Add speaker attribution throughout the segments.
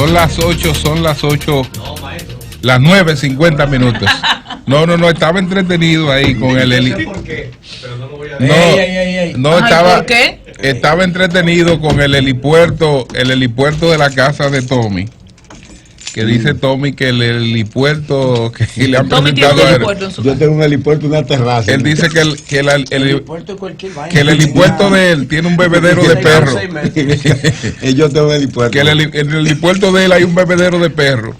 Speaker 1: Son las 8, las 9:50 minutos. No, estaba entretenido ahí con el
Speaker 2: ¿Por qué? Pero no me voy a
Speaker 1: No, ¿por qué? Estaba entretenido con el helipuerto de la casa de Tommy. Que dice Tommy que el helipuerto que le han presentado a él.
Speaker 3: Yo tengo un helipuerto, una terraza.
Speaker 1: Él dice que el helipuerto de él tiene un bebedero de perros.
Speaker 3: Yo tengo un helipuerto.
Speaker 1: Que en el helipuerto de él hay un bebedero de perros.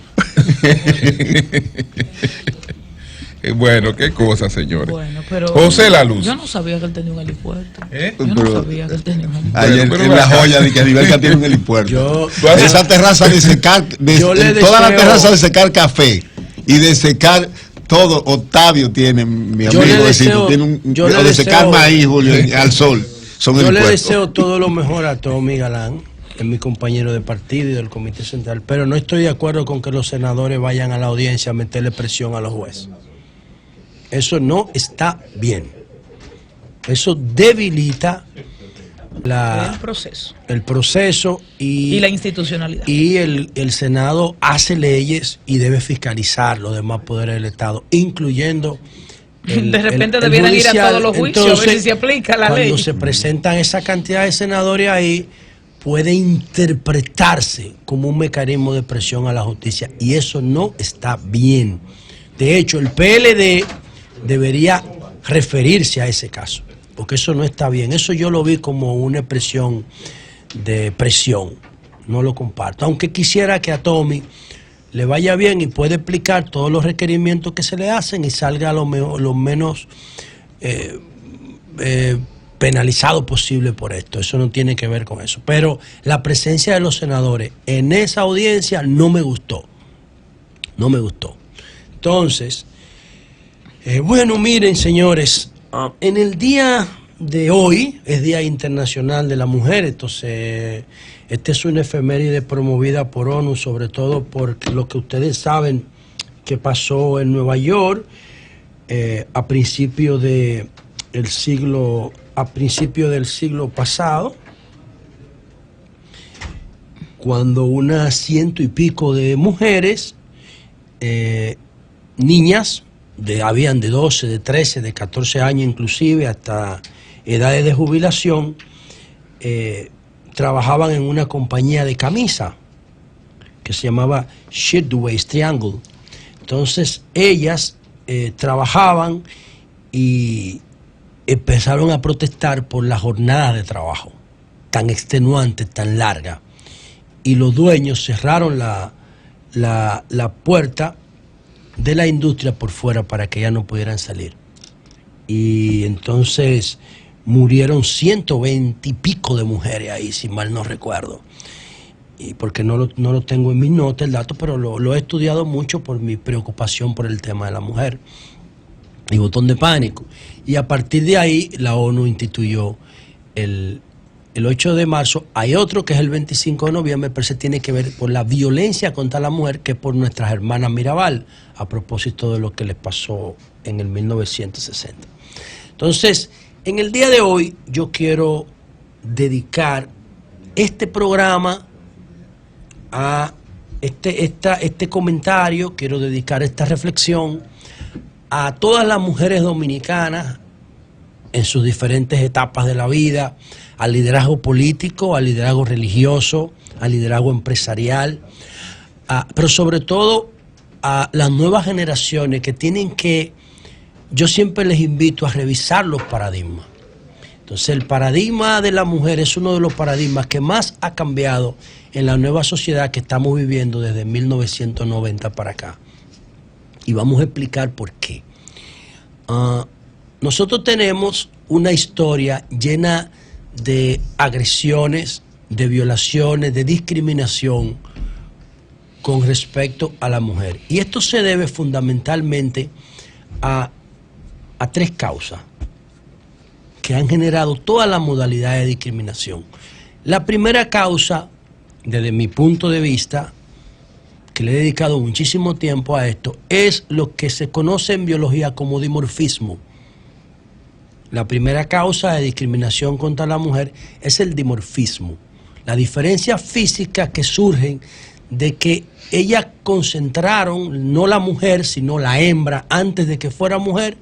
Speaker 1: Bueno, qué cosa, señores.
Speaker 4: Bueno, pero
Speaker 1: José La Luz.
Speaker 4: Yo no sabía que él tenía un helipuerto. Yo no sabía que él tenía un helipuerto.
Speaker 3: Ayer en la joya de que Nivelca tiene un helipuerto. Esa terraza de secar, toda la terraza de secar café y de secar todo, Octavio tiene, mi amigo vecino, tiene un de secar maíz, Julio, al sol.
Speaker 5: Yo le deseo todo lo mejor a Tommy Galán, es mi compañero de partido y del Comité Central, pero no estoy de acuerdo con que los senadores vayan a la audiencia a meterle presión a los jueces. Eso no está bien. Eso debilita el proceso y
Speaker 4: la institucionalidad.
Speaker 5: Y el Senado hace leyes y debe fiscalizar los demás poderes del Estado, incluyendo
Speaker 4: de repente debieran ir a todos los juicios. Entonces, a ver si se aplica la ley.
Speaker 5: Cuando se presentan esa cantidad de senadores ahí, puede interpretarse como un mecanismo de presión a la justicia, y eso no está bien. De hecho, el PLD debería referirse a ese caso, porque eso no está bien. Eso yo lo vi como una expresión de presión. No lo comparto. Aunque quisiera que a Tommy le vaya bien y pueda explicar todos los requerimientos que se le hacen y salga lo menos penalizado posible por esto. Eso no tiene que ver con eso. Pero la presencia de los senadores en esa audiencia no me gustó. No me gustó. Entonces, bueno, miren, señores, en el día de hoy es Día Internacional de la Mujer. Entonces, esta es una efeméride promovida por ONU, sobre todo por lo que ustedes saben que pasó en Nueva York a principio del siglo pasado, cuando unas 100 y pico de mujeres, niñas, habían de 12, de 13, de 14 años inclusive, hasta edades de jubilación, trabajaban en una compañía de camisa que se llamaba Shirtwaist Triangle. Entonces ellas trabajaban y empezaron a protestar por la jornada de trabajo tan extenuante, tan larga, y los dueños cerraron la puerta de la industria por fuera para que ya no pudieran salir. Y entonces murieron 120 y pico de mujeres ahí, si mal no recuerdo. Y porque no lo tengo en mi nota el dato, pero lo he estudiado mucho por mi preocupación por el tema de la mujer y botón de pánico. Y a partir de ahí la ONU instituyó el 8 de marzo. Hay otro que es el 25 de noviembre, pero se tiene que ver por la violencia contra la mujer, que es por nuestras hermanas Mirabal, a propósito de lo que les pasó en el 1960. Entonces, en el día de hoy yo quiero dedicar este programa a este comentario, quiero dedicar esta reflexión a todas las mujeres dominicanas en sus diferentes etapas de la vida, al liderazgo político, al liderazgo religioso, al liderazgo empresarial, pero sobre todo a las nuevas generaciones que tienen que, yo siempre les invito a revisar los paradigmas. Entonces el paradigma de la mujer es uno de los paradigmas que más ha cambiado en la nueva sociedad que estamos viviendo desde 1990 para acá. Y vamos a explicar por qué. Nosotros tenemos una historia llena de agresiones, de violaciones, de discriminación con respecto a la mujer. Y esto se debe fundamentalmente a tres causas que han generado toda la modalidad de discriminación. La primera causa, desde mi punto de vista, que le he dedicado muchísimo tiempo a esto, es lo que se conoce en biología como dimorfismo. La primera causa de discriminación contra la mujer es el dimorfismo, la diferencia física que surgen de que ellas concentraron, no la mujer, sino la hembra, antes de que fuera mujer,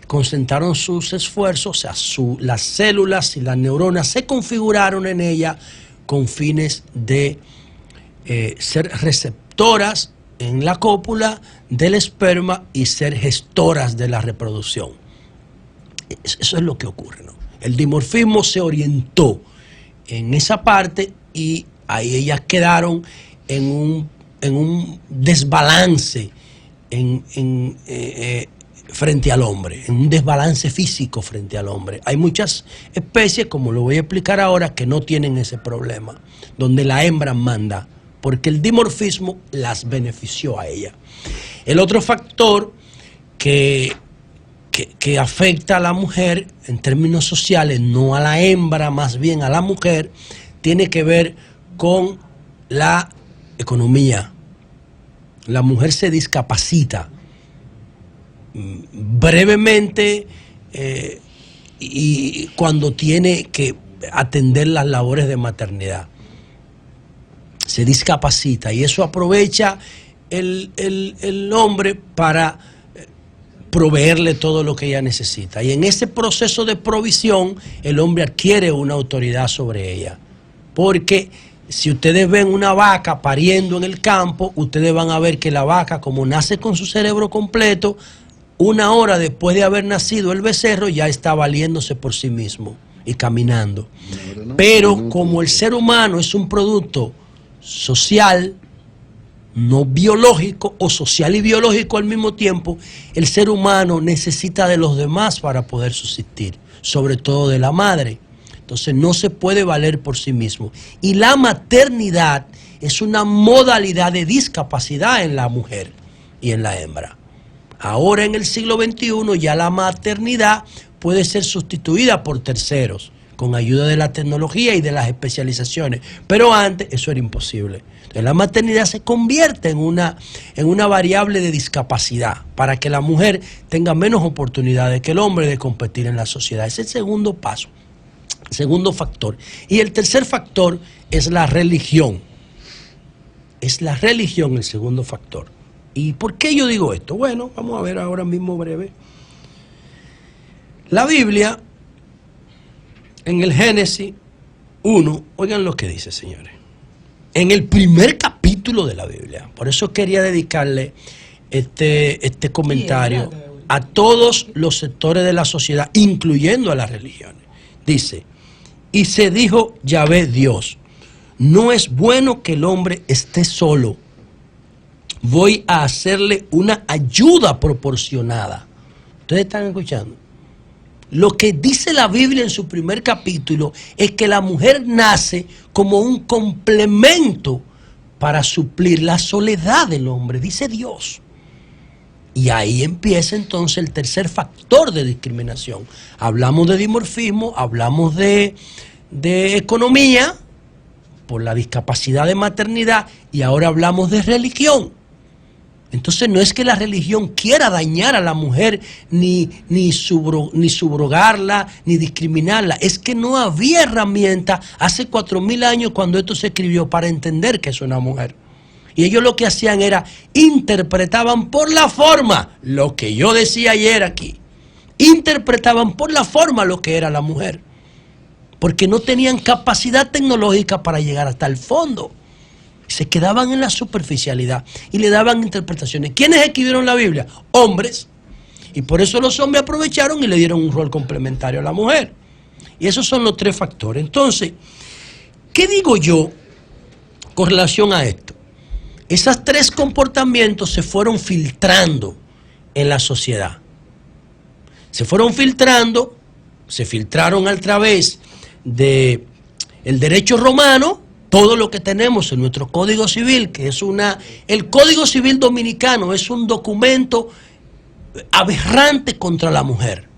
Speaker 5: concentraron sus esfuerzos, o sea, las células y las neuronas se configuraron en ella con fines de ser receptoras en la cópula del esperma y ser gestoras de la reproducción. Eso es lo que ocurre, ¿no? El dimorfismo se orientó en esa parte y ahí ellas quedaron en un desbalance frente al hombre, en un desbalance físico frente al hombre. Hay muchas especies, como lo voy a explicar ahora, que no tienen ese problema, donde la hembra manda, porque el dimorfismo las benefició a ella. El otro factor que afecta a la mujer en términos sociales, no a la hembra, más bien a la mujer, tiene que ver con la economía. La mujer se discapacita brevemente y cuando tiene que atender las labores de maternidad. Se discapacita y eso aprovecha el hombre para proveerle todo lo que ella necesita. Y en ese proceso de provisión, el hombre adquiere una autoridad sobre ella. Porque si ustedes ven una vaca pariendo en el campo, ustedes van a ver que la vaca, como nace con su cerebro completo, 1 hora después de haber nacido el becerro, ya está valiéndose por sí mismo y caminando. Pero como el ser humano es un producto social, no biológico, o social y biológico al mismo tiempo, el ser humano necesita de los demás para poder subsistir, sobre todo de la madre. Entonces no se puede valer por sí mismo. Y la maternidad es una modalidad de discapacidad en la mujer y en la hembra. Ahora en el siglo XXI ya la maternidad puede ser sustituida por terceros, con ayuda de la tecnología y de las especializaciones. Pero antes eso era imposible. Entonces la maternidad se convierte en una variable de discapacidad para que la mujer tenga menos oportunidades que el hombre de competir en la sociedad. Ese es el segundo paso, segundo factor. Y el tercer factor es la religión. Es la religión el segundo factor. ¿Y por qué yo digo esto? Bueno, vamos a ver ahora mismo breve. La Biblia, en el Génesis 1, oigan lo que dice, señores. En el primer capítulo de la Biblia, por eso quería dedicarle este comentario a todos los sectores de la sociedad, incluyendo a las religiones. Dice, y se dijo Yahvé Dios, no es bueno que el hombre esté solo, voy a hacerle una ayuda proporcionada. ¿Ustedes están escuchando? Lo que dice la Biblia en su primer capítulo es que la mujer nace como un complemento para suplir la soledad del hombre, dice Dios. Y ahí empieza entonces el tercer factor de discriminación. Hablamos de dimorfismo, hablamos de economía, por la discapacidad de maternidad, y ahora hablamos de religión. Entonces no es que la religión quiera dañar a la mujer, ni subrogarla, ni discriminarla. Es que no había herramienta hace 4000 años cuando esto se escribió para entender que es una mujer. Y ellos lo que hacían era, interpretaban por la forma, lo que yo decía ayer aquí, interpretaban por la forma lo que era la mujer. Porque no tenían capacidad tecnológica para llegar hasta el fondo. Se quedaban en la superficialidad y le daban interpretaciones. ¿Quiénes escribieron la Biblia? Hombres. Y por eso los hombres aprovecharon y le dieron un rol complementario a la mujer. Y esos son los 3 factores. Entonces, ¿qué digo yo con relación a esto? Esos 3 comportamientos se fueron filtrando en la sociedad. Se fueron filtrando, se filtraron a través del derecho romano, todo lo que tenemos en nuestro Código Civil, que es el Código Civil Dominicano es un documento aberrante contra la mujer.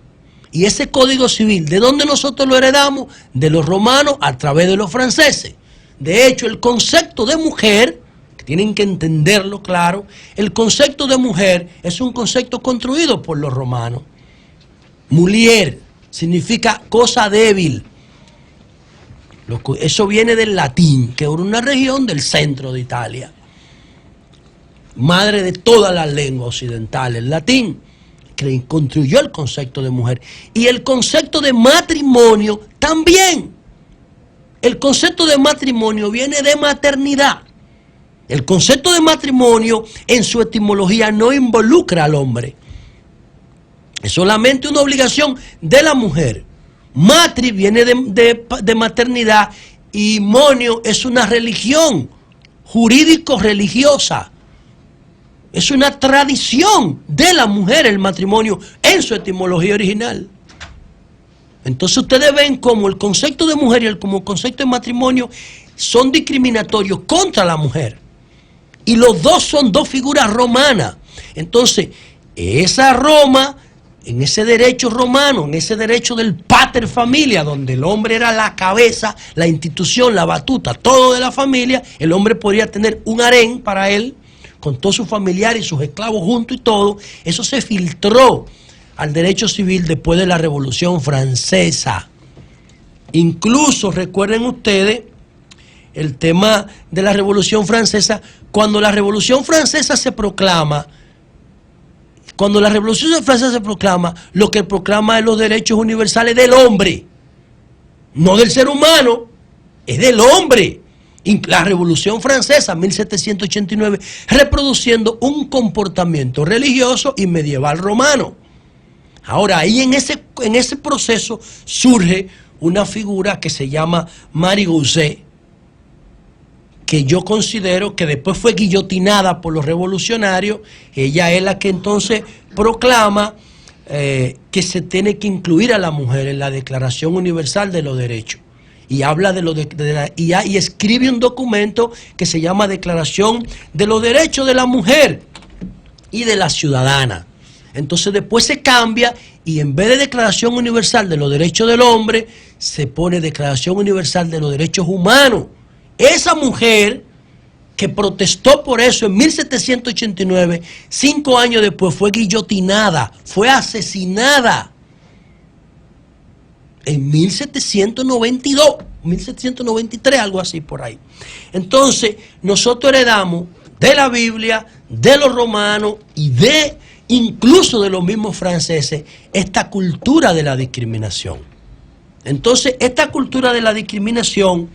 Speaker 5: Y ese Código Civil, ¿de dónde nosotros lo heredamos? De los romanos a través de los franceses. De hecho, el concepto de mujer, que tienen que entenderlo claro, el concepto de mujer es un concepto construido por los romanos. Mulier significa cosa débil. Eso viene del latín, que era una región del centro de Italia. Madre de todas las lenguas occidentales, el latín, que construyó el concepto de mujer. Y el concepto de matrimonio también. El concepto de matrimonio viene de maternidad. El concepto de matrimonio en su etimología no involucra al hombre. Es solamente una obligación de la mujer. Matri viene de maternidad y monio es una religión jurídico-religiosa. Es una tradición de la mujer el matrimonio en su etimología original. Entonces ustedes ven como el concepto de mujer y como el concepto de matrimonio son discriminatorios contra la mujer. Y los dos son dos figuras romanas. Entonces, esa Roma, en ese derecho romano, en ese derecho del pater familia, donde el hombre era la cabeza, la institución, la batuta, todo de la familia, el hombre podría tener un harén para él, con todos sus familiares y sus esclavos juntos y todo. Eso se filtró al derecho civil después de la Revolución Francesa. Incluso recuerden ustedes el tema de la Revolución Francesa. Cuando la Revolución Francesa se proclama, lo que proclama es los derechos universales del hombre, no del ser humano, es del hombre. La Revolución Francesa, 1789, reproduciendo un comportamiento religioso y medieval romano. Ahora, ahí en ese proceso surge una figura que se llama Marie Gousset, que yo considero que después fue guillotinada por los revolucionarios. Ella es la que entonces proclama que se tiene que incluir a la mujer en la Declaración Universal de los Derechos. Y habla y escribe un documento que se llama Declaración de los Derechos de la Mujer y de la Ciudadana. Entonces después se cambia y en vez de Declaración Universal de los Derechos del Hombre, se pone Declaración Universal de los Derechos Humanos. Esa mujer que protestó por eso en 1789, 5 años después fue guillotinada, fue asesinada en 1792, 1793, algo así por ahí. Entonces, nosotros heredamos de la Biblia, de los romanos y incluso de los mismos franceses, esta cultura de la discriminación. Entonces, esta cultura de la discriminación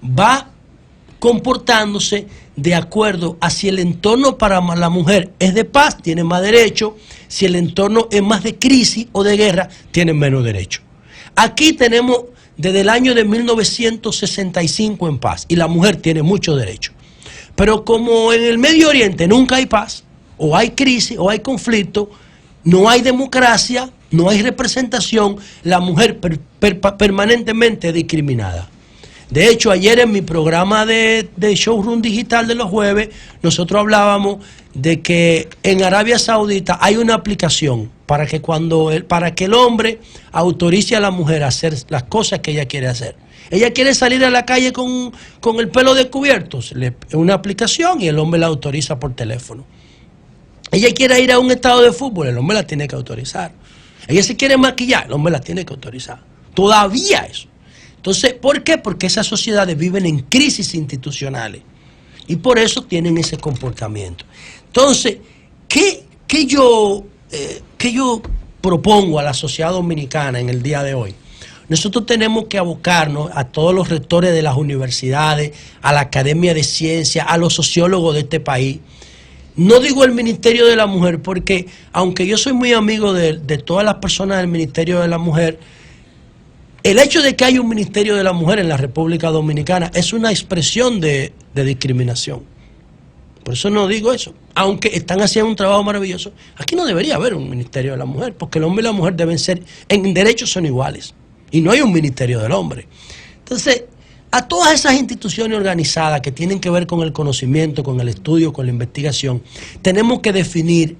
Speaker 5: va comportándose de acuerdo a si el entorno para la mujer es de paz, tiene más derecho; si el entorno es más de crisis o de guerra, tiene menos derecho. Aquí tenemos desde el año de 1965 en paz y la mujer tiene mucho derecho. Pero como en el Medio Oriente nunca hay paz, o hay crisis, o hay conflicto, no hay democracia, no hay representación, la mujer permanentemente es discriminada. De hecho, ayer en mi programa de Showroom Digital de los jueves, nosotros hablábamos de que en Arabia Saudita hay una aplicación para que el hombre autorice a la mujer a hacer las cosas que ella quiere hacer. Ella quiere salir a la calle con el pelo descubierto, es una aplicación y el hombre la autoriza por teléfono. Ella quiere ir a un estadio de fútbol, el hombre la tiene que autorizar. Ella se quiere maquillar, el hombre la tiene que autorizar. Todavía eso. Entonces, ¿por qué? Porque esas sociedades viven en crisis institucionales y por eso tienen ese comportamiento. Entonces, ¿qué yo propongo a la sociedad dominicana en el día de hoy? Nosotros tenemos que abocarnos a todos los rectores de las universidades, a la Academia de Ciencias, a los sociólogos de este país. No digo el Ministerio de la Mujer, porque aunque yo soy muy amigo de todas las personas del Ministerio de la Mujer, el hecho de que haya un Ministerio de la Mujer en la República Dominicana es una expresión de discriminación. Por eso no digo eso. Aunque están haciendo un trabajo maravilloso, aquí no debería haber un Ministerio de la Mujer, porque el hombre y la mujer deben ser, en derechos son iguales. Y no hay un Ministerio del Hombre. Entonces, a todas esas instituciones organizadas que tienen que ver con el conocimiento, con el estudio, con la investigación, tenemos que definir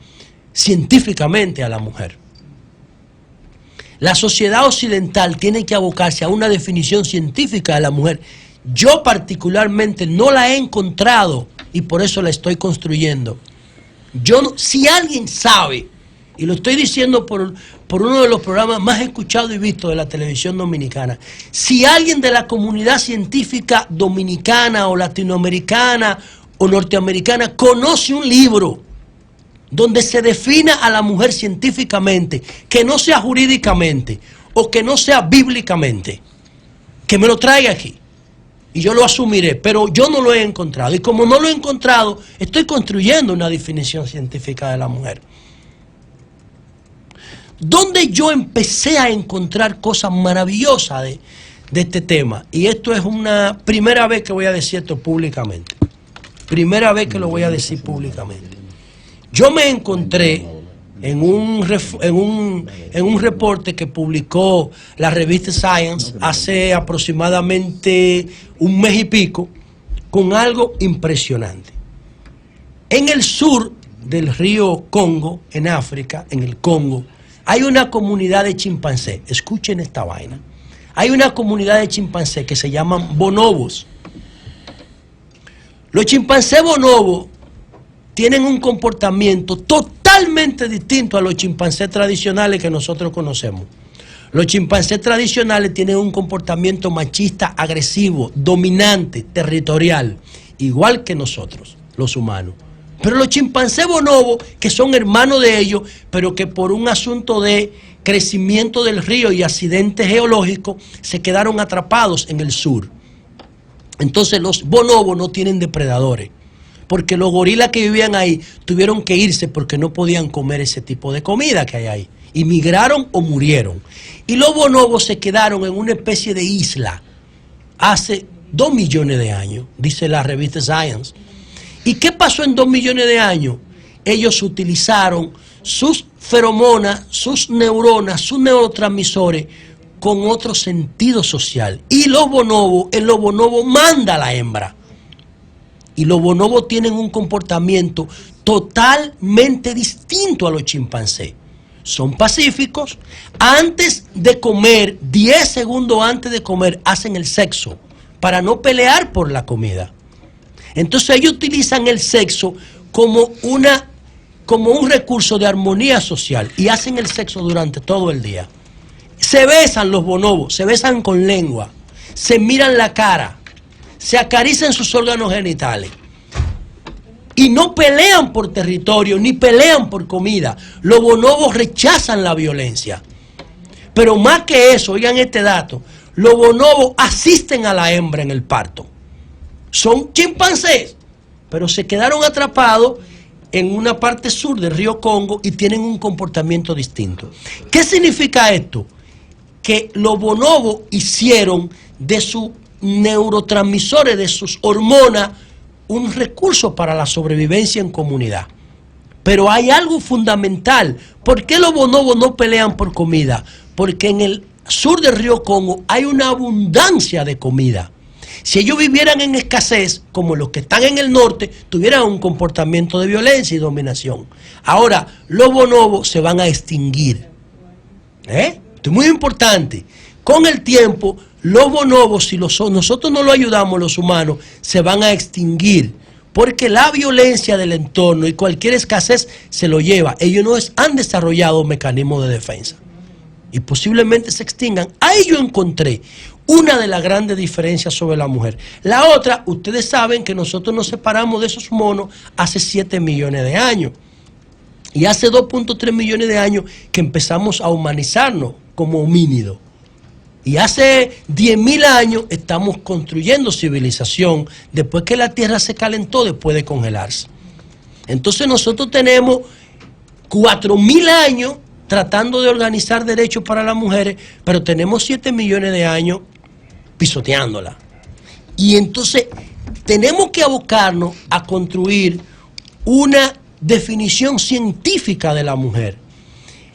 Speaker 5: científicamente a la mujer. La sociedad occidental tiene que abocarse a una definición científica de la mujer. Yo particularmente no la he encontrado y por eso la estoy construyendo. Si alguien sabe y lo estoy diciendo por uno de los programas más escuchados y vistos de la televisión dominicana, si alguien de la comunidad científica dominicana o latinoamericana o norteamericana conoce un libro donde se defina a la mujer científicamente, que no sea jurídicamente o que no sea bíblicamente, que me lo traiga aquí y yo lo asumiré, pero yo no lo he encontrado, y como no lo he encontrado, estoy construyendo una definición científica de la mujer. Donde yo empecé a encontrar cosas maravillosas de este tema, y esto es una primera vez que voy a decir esto públicamente, primera vez que lo voy a decir públicamente. Yo me encontré en un reporte que publicó la revista Science hace aproximadamente un mes y pico, con algo impresionante. En el sur del río Congo, en África, en el Congo, hay una comunidad de chimpancés. Escuchen esta vaina. Hay una comunidad de chimpancés que se llaman bonobos. Los chimpancés bonobos tienen un comportamiento totalmente distinto a los chimpancés tradicionales que nosotros conocemos. Los chimpancés tradicionales tienen un comportamiento machista, agresivo, dominante, territorial, igual que nosotros, los humanos. Pero los chimpancés bonobos, que son hermanos de ellos, pero que por un asunto de crecimiento del río y accidentes geológicos, se quedaron atrapados en el sur. Entonces los bonobos no tienen depredadores, porque los gorilas que vivían ahí tuvieron que irse porque no podían comer ese tipo de comida que hay ahí. Y migraron o murieron. Y los bonobos se quedaron en una especie de isla hace 2 millones de años, dice la revista Science. ¿Y qué pasó en 2 millones de años? Ellos utilizaron sus feromonas, sus neuronas, sus neurotransmisores con otro sentido social. Y los bonobos, en los bonobos manda la hembra. Y los bonobos tienen un comportamiento totalmente distinto a los chimpancés. Son pacíficos. Antes de comer, 10 segundos antes de comer, hacen el sexo para no pelear por la comida. Entonces ellos utilizan el sexo como un recurso de armonía social y hacen el sexo durante todo el día. Se besan los bonobos, se besan con lengua, se miran la cara, se acarician sus órganos genitales y no pelean por territorio ni pelean por comida. Los bonobos rechazan la violencia. Pero más que eso, oigan este dato, los bonobos asisten a la hembra en el parto. Son chimpancés, pero se quedaron atrapados en una parte sur del río Congo y tienen un comportamiento distinto. ¿Qué significa esto? Que los bonobos hicieron de sus neurotransmisores, de sus hormonas, un recurso para la sobrevivencia en comunidad. Pero hay algo fundamental. ¿Por qué los bonobos no pelean por comida? Porque en el sur del río Congo hay una abundancia de comida. Si ellos vivieran en escasez, como los que están en el norte, tuvieran un comportamiento de violencia y dominación. Ahora, los bonobos se van a extinguir. Esto es muy importante. Con el tiempo, los bonobos, si nosotros no lo ayudamos, los humanos, se van a extinguir. Porque la violencia del entorno y cualquier escasez se lo lleva. Ellos no han desarrollado mecanismos de defensa. Y posiblemente se extingan. Ahí yo encontré una de las grandes diferencias sobre la mujer. La otra, ustedes saben que nosotros nos separamos de esos monos hace 7 millones de años. Y hace 2.3 millones de años que empezamos a humanizarnos como homínidos. Y hace 10.000 años estamos construyendo civilización después que la Tierra se calentó, después de congelarse. Entonces nosotros tenemos 4.000 años tratando de organizar derechos para las mujeres, pero tenemos 7 millones de años pisoteándola. Y entonces tenemos que abocarnos a construir una definición científica de la mujer.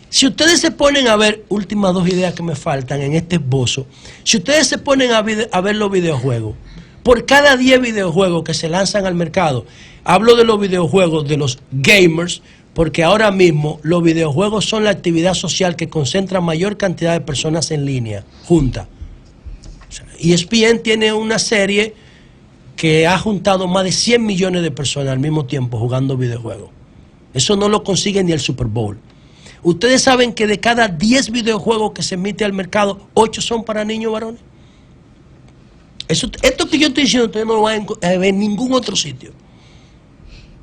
Speaker 5: Si ustedes se ponen a ver, últimas 2 ideas que me faltan en este esbozo, si ustedes se ponen a ver los videojuegos, por cada 10 videojuegos que se lanzan al mercado, hablo de los videojuegos de los gamers, porque ahora mismo los videojuegos son la actividad social que concentra mayor cantidad de personas en línea, juntas. ESPN tiene una serie que ha juntado más de 100 millones de personas al mismo tiempo jugando videojuegos. Eso no lo consigue ni el Super Bowl. Ustedes saben que de cada 10 videojuegos que se emite al mercado, 8 son para niños varones. Esto que yo estoy diciendo, ustedes no lo van a ver en ningún otro sitio.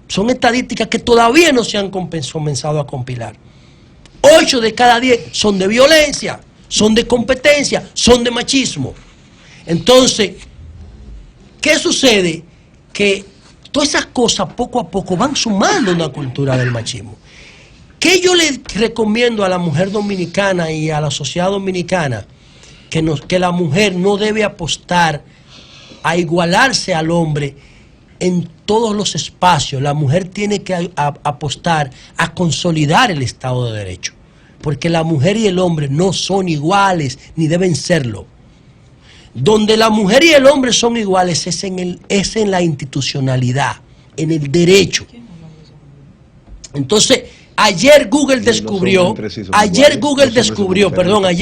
Speaker 5: Son estadísticas que todavía no se han comenzado a compilar. 8 de cada 10 son de violencia, son de competencia, son de machismo. Entonces, ¿qué sucede? Que todas esas cosas poco a poco van sumando una cultura del machismo. ¿Qué yo le recomiendo a la mujer dominicana y a la sociedad dominicana? Que la mujer no debe apostar a igualarse al hombre en todos los espacios. La mujer tiene que apostar a consolidar el Estado de Derecho, porque la mujer y el hombre no son iguales ni deben serlo. Donde la mujer y el hombre son iguales es en la institucionalidad, en el derecho. Entonces, ayer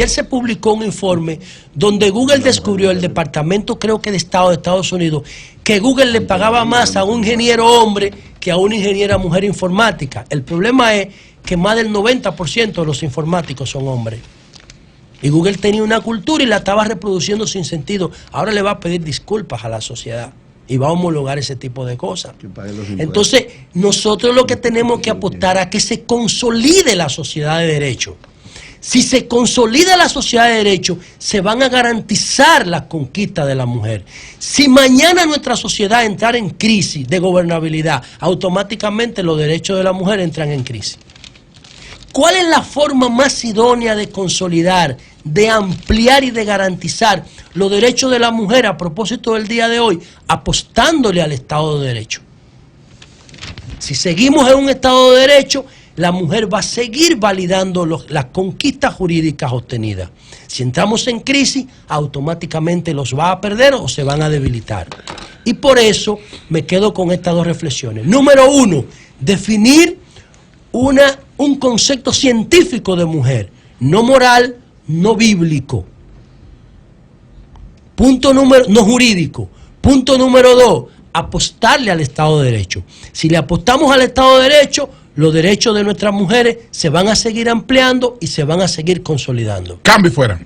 Speaker 5: se publicó un informe donde Google descubrió, el departamento creo que de Estado de Estados Unidos, que Google le pagaba más a un ingeniero hombre que a una ingeniera mujer informática. El problema es que más del 90% de los informáticos son hombres. Y Google tenía una cultura y la estaba reproduciendo sin sentido. Ahora le va a pedir disculpas a la sociedad y va a homologar ese tipo de cosas. Entonces, nosotros lo que tenemos que apostar a que se consolide la sociedad de derecho. Si se consolida la sociedad de derecho, se van a garantizar las conquistas de la mujer. Si mañana nuestra sociedad entrara en crisis de gobernabilidad, automáticamente los derechos de la mujer entran en crisis. ¿Cuál es la forma más idónea de consolidar, de ampliar y de garantizar los derechos de la mujer a propósito del día de hoy? Apostándole al Estado de Derecho. Si seguimos en un Estado de Derecho, la mujer va a seguir validando las conquistas jurídicas obtenidas. Si entramos en crisis, automáticamente los va a perder o se van a debilitar. Y por eso me quedo con estas dos reflexiones. Número 1, definir un concepto científico de mujer, no moral, no bíblico. No jurídico. Punto número 2, apostarle al Estado de Derecho. Si le apostamos al Estado de Derecho, los derechos de nuestras mujeres se van a seguir ampliando y se van a seguir consolidando.
Speaker 1: Cambio fuera.